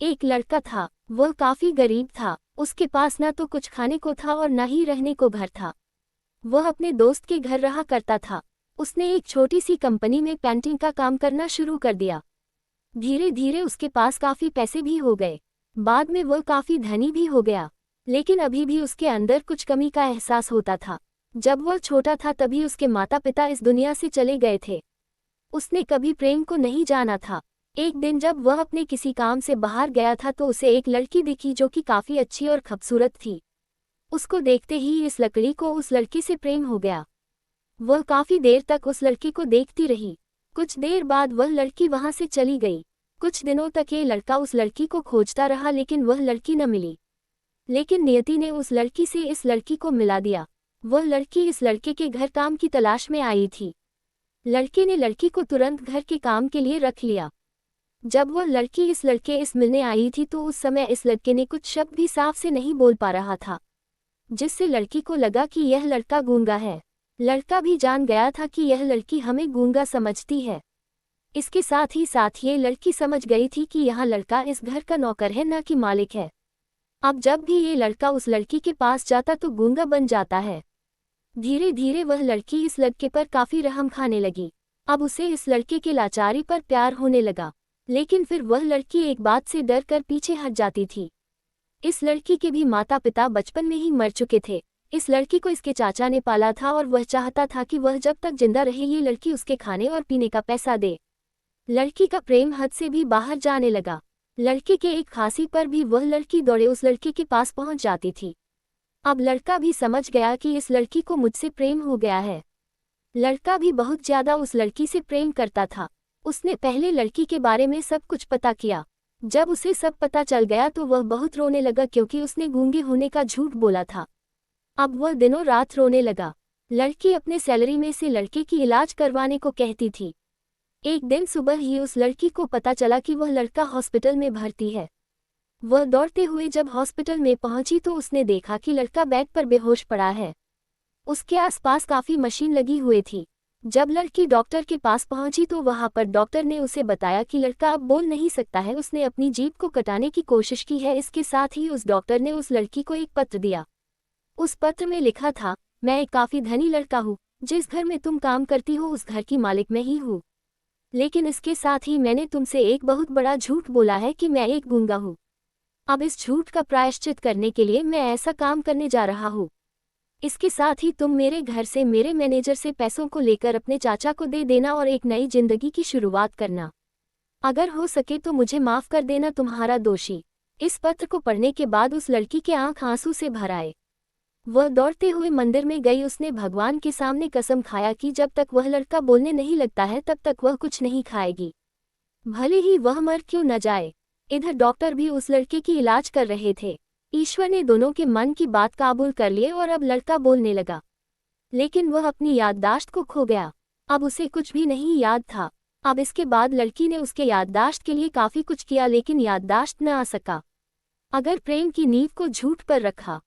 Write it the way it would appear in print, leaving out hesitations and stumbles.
एक लड़का था। वह काफी गरीब था। उसके पास न तो कुछ खाने को था और न ही रहने को घर था। वह अपने दोस्त के घर रहा करता था। उसने एक छोटी सी कंपनी में पेंटिंग का काम करना शुरू कर दिया। धीरे धीरे उसके पास काफी पैसे भी हो गए। बाद में वह काफी धनी भी हो गया। लेकिन अभी भी उसके अंदर कुछ कमी का एहसास होता था। जब वह छोटा था तभी उसके माता पिता इस दुनिया से चले गए थे। उसने कभी प्रेम को नहीं जाना था। एक दिन जब वह अपने किसी काम से बाहर गया था तो उसे एक लड़की दिखी जो कि काफी अच्छी और खूबसूरत थी। उसको देखते ही इस लड़की को उस लड़की से प्रेम हो गया। वह काफी देर तक उस लड़की को देखती रही। कुछ देर बाद वह लड़की वहां से चली गई। कुछ दिनों तक ये लड़का उस लड़की को खोजता रहा लेकिन वह लड़की न मिली। लेकिन नियति ने उस लड़की से इस लड़की को मिला दिया। वह लड़की इस लड़के के घर काम की तलाश में आई थी। लड़के ने लड़की को तुरंत घर के काम के लिए रख लिया। जब वह लड़की इस लड़के इस मिलने आई थी तो उस समय इस लड़के ने कुछ शब्द भी साफ से नहीं बोल पा रहा था, जिससे लड़की को लगा कि यह लड़का गूंगा है। लड़का भी जान गया था कि यह लड़की हमें गूंगा समझती है। इसके साथ ही ये लड़की समझ गई थी कि यह लड़का इस घर का नौकर है न कि मालिक है। अब जब भी ये लड़का उस लड़की के पास जाता तो गूंगा बन जाता है। धीरे धीरे वह लड़की इस लड़के पर काफी रहम खाने लगी। अब उसे इस लड़के के लाचारी पर प्यार होने लगा। लेकिन फिर वह लड़की एक बात से डर कर पीछे हट जाती थी। इस लड़की के भी माता पिता बचपन में ही मर चुके थे। इस लड़की को इसके चाचा ने पाला था और वह चाहता था कि वह जब तक जिंदा रहे ये लड़की उसके खाने और पीने का पैसा दे। लड़की का प्रेम हद से भी बाहर जाने लगा। लड़के के एक खांसी पर भी वह लड़की दौड़े उस लड़के के पास पहुंच जाती थी। अब लड़का भी समझ गया कि इस लड़की को मुझसे प्रेम हो गया है। लड़का भी बहुत ज्यादा उस लड़की से प्रेम करता था। उसने पहले लड़की के बारे में सब कुछ पता किया। जब उसे सब पता चल गया तो वह बहुत रोने लगा क्योंकि उसने गूंगे होने का झूठ बोला था। अब वह दिनों रात रोने लगा। लड़की अपने सैलरी में से लड़के की इलाज करवाने को कहती थी। एक दिन सुबह ही उस लड़की को पता चला कि वह लड़का हॉस्पिटल में भर्ती है। वह दौड़ते हुए जब हॉस्पिटल में पहुंची तो उसने देखा कि लड़का बेड पर बेहोश पड़ा है। उसके आसपास काफी मशीन लगी हुई थी। जब लड़की डॉक्टर के पास पहुंची तो वहां पर डॉक्टर ने उसे बताया कि लड़का अब बोल नहीं सकता है। उसने अपनी जीभ को कटाने की कोशिश की है। इसके साथ ही उस डॉक्टर ने उस लड़की को एक पत्र दिया। उस पत्र में लिखा था, मैं एक काफी धनी लड़का हूँ। जिस घर में तुम काम करती हो उस घर की मालिक मैं ही हूँ। लेकिन इसके साथ ही मैंने तुमसे एक बहुत बड़ा झूठ बोला है कि मैं एक गूंगा हूँ। अब इस झूठ का प्रायश्चित करने के लिए मैं ऐसा काम करने जा रहा हूँ। इसके साथ ही तुम मेरे घर से मेरे मैनेजर से पैसों को लेकर अपने चाचा को दे देना और एक नई जिंदगी की शुरुआत करना। अगर हो सके तो मुझे माफ कर देना, तुम्हारा दोषी। इस पत्र को पढ़ने के बाद उस लड़की के आंख आंसू से भर आए। वह दौड़ते हुए मंदिर में गई। उसने भगवान के सामने कसम खाया कि जब तक वह लड़का बोलने नहीं लगता है तब तक वह कुछ नहीं खाएगी, भले ही वह मर क्यों न जाए। इधर डॉक्टर भी उस लड़के की इलाज कर रहे थे। ईश्वर ने दोनों के मन की बात काबूल कर लिए और अब लड़का बोलने लगा। लेकिन वह अपनी याददाश्त को खो गया। अब उसे कुछ भी नहीं याद था। अब इसके बाद लड़की ने उसके याददाश्त के लिए काफी कुछ किया लेकिन याददाश्त न आ सका। अगर प्रेम की नींव को झूठ पर रखा